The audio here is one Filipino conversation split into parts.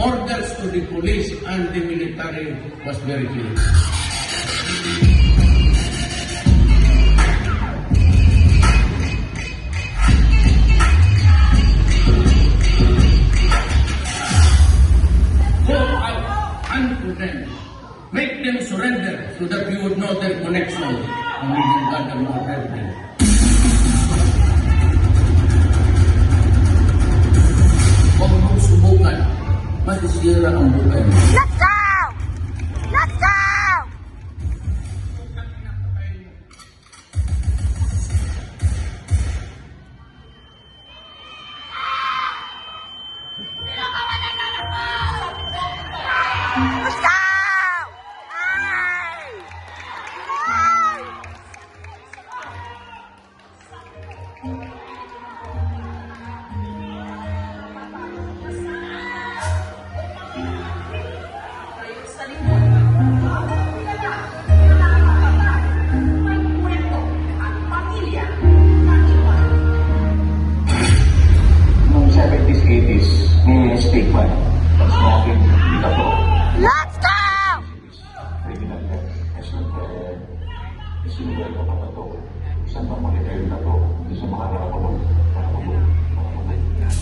orders to the police and the military was very clear. Go out unto them. Make them surrender so that you would know their connection and we can gather more evidence. Huwag mong subukan, masisira ang buhay mo. Let's go! Let's go! Let's go! Ay! Ay! Noong 70s, 80s, may stigma. Mas natin dito po. Let's go! Criminal death. Isinuwel ko pa na to. Isang pang-monetary na to. Hindi sa mga nakapagod. Ay! Angas!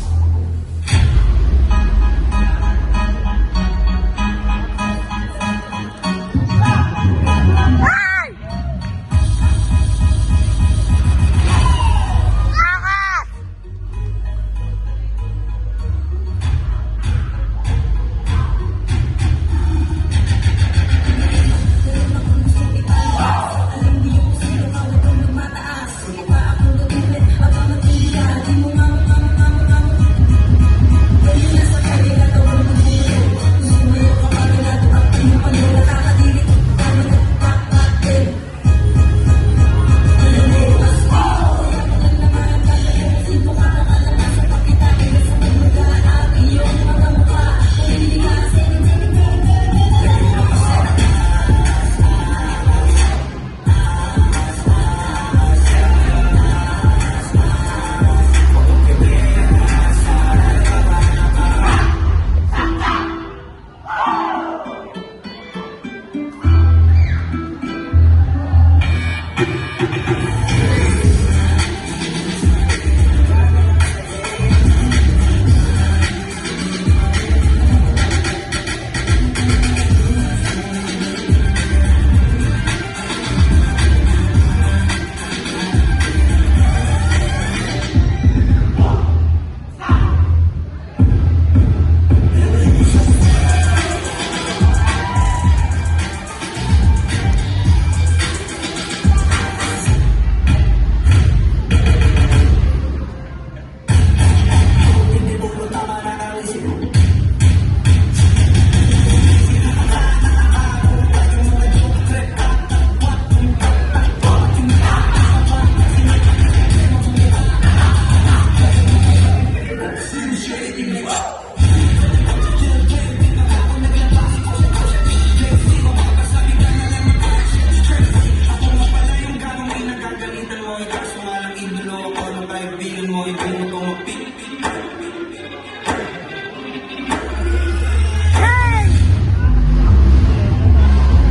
Hey!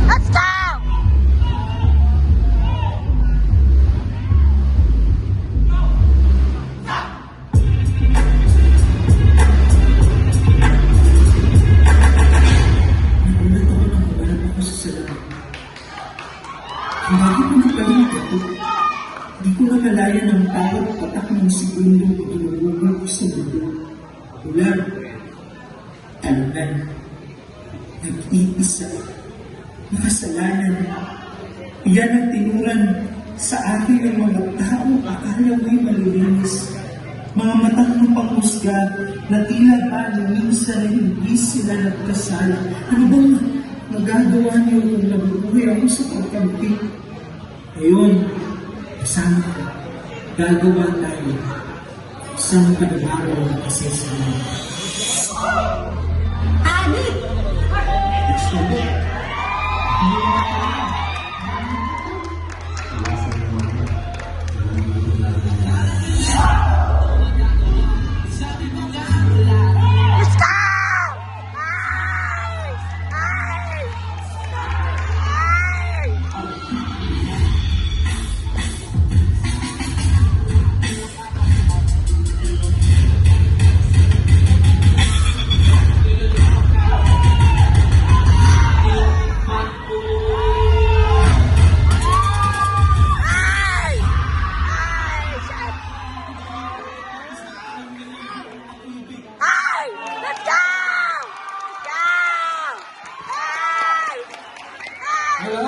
Let's go! Bago ko nagpalit ako, di ko nakalaya ng tawag patak ng segundong itinulungan ko sa mundo. Ulan, talunan, nag-iisa, makasalanan. Iyan ang tinuran sa akin ng mga tao akala mo'y malilinis. Mga matang panghusga na tila ba na minsan ay hindi sila nagkasala. Ano bang magagawa niyo kung nabubuhay ako sa pagkampi? Ngayon, kasama ko, gagawa tayo isang panibagong kasaysayan. Adik! Let's go. Let's go! Wala.